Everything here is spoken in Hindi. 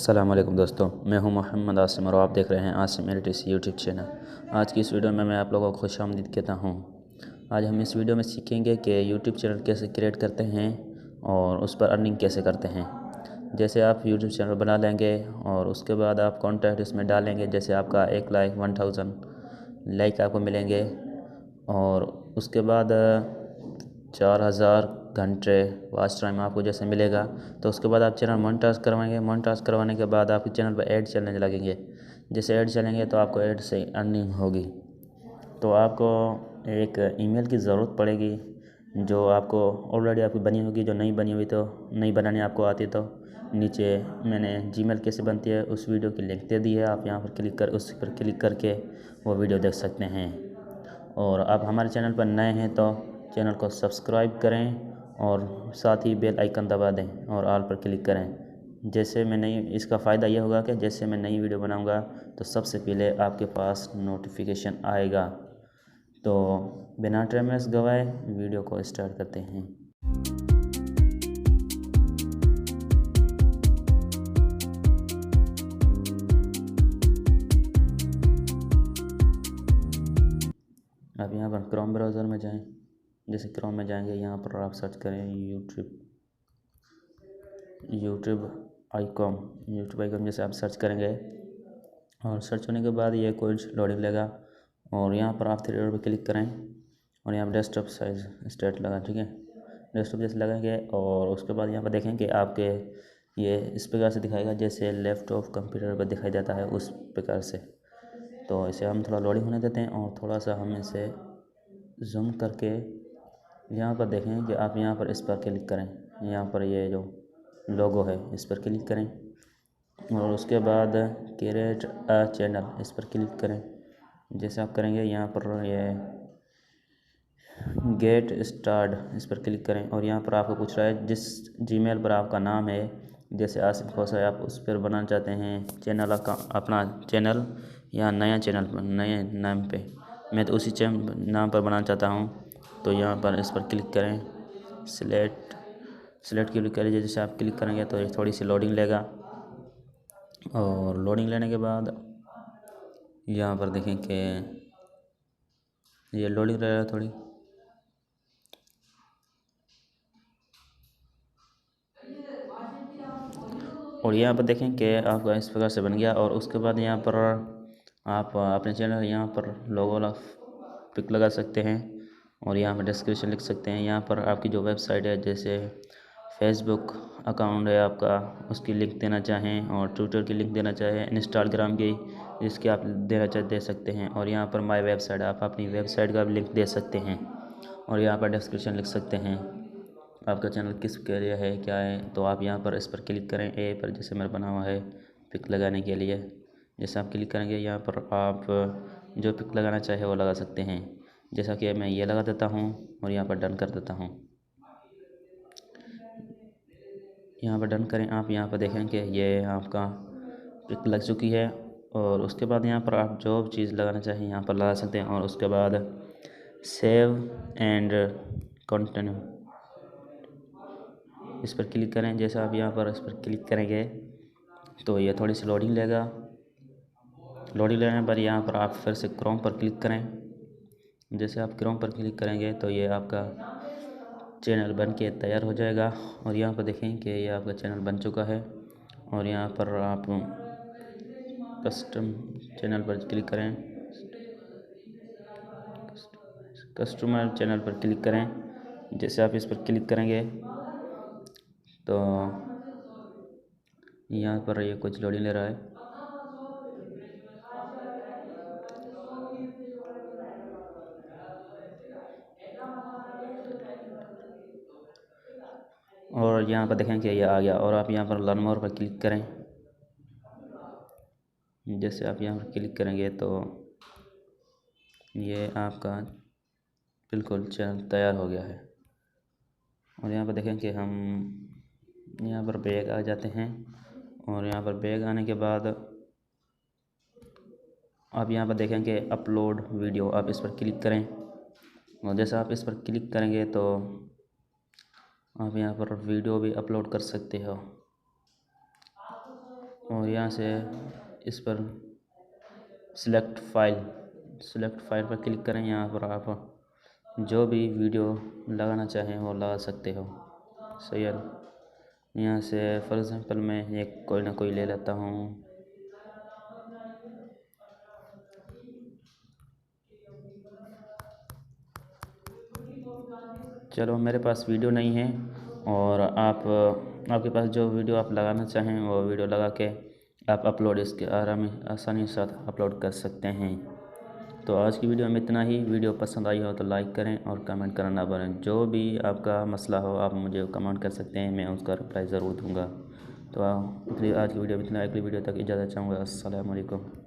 अस्सलाम वालेकुम दोस्तों, मैं हूं मोहम्मद आसिम और आप देख रहे हैं आसिम एडिट्स यूट्यूब चैनल। आज की इस वीडियो में मैं आप लोगों को खुशामदीद कहता हूं। आज हम इस वीडियो में सीखेंगे कि यूट्यूब चैनल कैसे क्रिएट करते हैं और उस पर अर्निंग कैसे करते हैं। जैसे आप यूट्यूब चैनल बना लेंगे और उसके बाद आप कंटेंट इसमें डालेंगे। जैसे आपका 1 लाइक 1000 लाइक आपको मिलेंगे और उसके बाद 4000 घंटे वॉच टाइम आपको जैसे मिलेगा, तो उसके बाद आप चैनल मोनेटाइज करवाएंगे। मोनेटाइज करवाने के बाद आपके चैनल पर ऐड चलने लगेंगे। जैसे ऐड चलेंगे तो आपको ऐड से अर्निंग होगी। तो आपको एक ईमेल की ज़रूरत पड़ेगी जो आपको ऑलरेडी आपकी बनी होगी। जो नहीं बनी हुई तो नहीं बनानी आपको आती तो नीचे मैंने जीमेल कैसे बनती है उस वीडियो की लिंक दे दी है। आप यहाँ पर क्लिक कर उस पर क्लिक करके वो वीडियो देख सकते हैं। और आप हमारे चैनल पर नए हैं तो चैनल को सब्सक्राइब करें और साथ ही बेल आइकन दबा दें और ऑल पर क्लिक करें। जैसे मैं नई इसका फ़ायदा ये होगा कि जैसे मैं नई वीडियो बनाऊंगा तो सबसे पहले आपके पास नोटिफिकेशन आएगा। तो बिना टाइम वेस्ट गवाए वीडियो को स्टार्ट करते हैं। अब यहाँ पर क्रोम ब्राउज़र में जाएं। जैसे क्रोम में जाएंगे, यहाँ पर आप सर्च करें यूट्यूब आइकॉन। जैसे आप सर्च करेंगे और सर्च होने के बाद ये कुछ लोडिंग लेगा और यहाँ पर आप 3 डॉट पर क्लिक करें और यहाँ पर डेस्कटॉप साइज स्टेट लगा, ठीक है। डेस्कटॉप जैसे लगाएंगे और उसके बाद यहाँ पर देखें कि आपके ये इस प्रकार से दिखाएगा जैसे लैपटॉप कंप्यूटर पर दिखाई देता है उस प्रकार से। तो इसे हम थोड़ा लोडिंग होने देते हैं और थोड़ा सा हम इसे जूम करके यहाँ पर देखें कि आप यहाँ पर इस पर क्लिक करें। यहाँ पर ये जो लोगो है इस पर क्लिक करें और उसके बाद क्रिएट अ चैनल इस पर क्लिक करें। जैसे आप करेंगे यहाँ पर ये गेट स्टार्ट इस पर क्लिक करें और यहाँ पर आपको पूछ रहा है जिस जीमेल पर आपका नाम है, जैसे आसिम खोसा है, आप उस पर बनाना चाहते हैं चैनल का अपना चैनल या नया चैनल पर नए नाम पे। मैं तो उसी नाम पर बनाना चाहता हूँ। तो यहाँ पर इस पर क्लिक करें, सिलेक्ट क्लिक करें। जैसे आप क्लिक करेंगे तो थोड़ी सी लोडिंग लेगा और लोडिंग लेने के बाद यहाँ पर देखें कि ये लोडिंग रहेगा थोड़ी। और यहाँ पर देखें कि आपका इस प्रकार से बन गया। और उसके बाद यहाँ पर आप अपने चैनल यहाँ पर लोगो वाला पिक लगा सकते हैं और यहाँ पर डिस्क्रिप्शन लिख सकते हैं। यहाँ पर आपकी जो वेबसाइट है, जैसे फेसबुक अकाउंट है आपका, उसकी लिंक देना चाहें और ट्विटर की लिंक देना चाहें, इंस्टाग्राम की जिसकी आप देना चाहे दे सकते हैं। और यहाँ पर माय वेबसाइट, आप अपनी वेबसाइट का भी लिंक दे सकते हैं और यहाँ पर डिस्क्रिप्शन लिख सकते हैं आपका चैनल किस एरिया है क्या है। तो आप यहाँ पर इस पर क्लिक करें, ए पर जैसे मेरा बना हुआ है पिक लगाने के लिए। जैसे आप क्लिक करेंगे यहाँ पर आप जो पिक लगाना चाहे वो लगा सकते हैं। जैसा कि मैं ये लगा देता हूँ और यहाँ पर डन कर देता हूँ। यहाँ पर डन करें। आप यहाँ पर देखें कि ये आपका पिक लग चुकी है और उसके बाद यहाँ पर आप जो चीज़ लगाना चाहें यहाँ पर लगा सकते हैं। और उसके बाद सेव एंड कंटिन्यू इस पर क्लिक करें। जैसे आप यहाँ पर इस पर क्लिक करेंगे तो ये थोड़ी सी लोडिंग लेगा। लोडिंग लेने पर यहाँ पर आप फिर से क्रोम पर क्लिक करें। जैसे आप क्रोम पर क्लिक करेंगे तो ये आपका चैनल बन के तैयार हो जाएगा। और यहाँ पर देखें कि ये आपका चैनल बन चुका है। और यहाँ पर आप कस्टम चैनल पर क्लिक करें, कस्टमर चैनल पर क्लिक करें। जैसे आप इस पर क्लिक करेंगे तो यहाँ पर ये कुछ लोडिंग ले रहा है। और यहाँ पर देखें कि ये आ गया और आप यहाँ पर लर्न मोर पर क्लिक करें। जैसे आप यहाँ पर क्लिक करेंगे तो ये आपका बिल्कुल चैनल तैयार हो गया है। और यहाँ पर देखें कि हम यहाँ पर बैग आ जाते हैं और यहाँ पर बैग आने के बाद आप यहाँ पर देखें कि अपलोड वीडियो, आप इस पर क्लिक करें। और जैसे आप इस पर क्लिक करेंगे तो आप यहाँ पर वीडियो भी अपलोड कर सकते हो। और यहाँ से इस पर सिलेक्ट फाइल पर क्लिक करें। यहाँ पर आप जो भी वीडियो लगाना चाहें वो लगा सकते हो। सही है। यहाँ से फॉर एग्ज़ाम्पल मैं एक कोई ना कोई ले लेता हूँ। चलो, मेरे पास वीडियो नहीं है और आपके पास जो वीडियो आप लगाना चाहें वो वीडियो लगा के आप अपलोड इसके आसानी के साथ अपलोड कर सकते हैं। तो आज की वीडियो में इतना ही। वीडियो पसंद आई हो तो लाइक करें और कमेंट करना ना भूलें। जो भी आपका मसला हो आप मुझे कमेंट कर सकते हैं, मैं उसका रिप्लाई ज़रूर दूंगा। तो आज की वीडियो में इतना। अगली वीडियो तक इजाज़त चाहूँगा। अस्सलाम वालेकुम।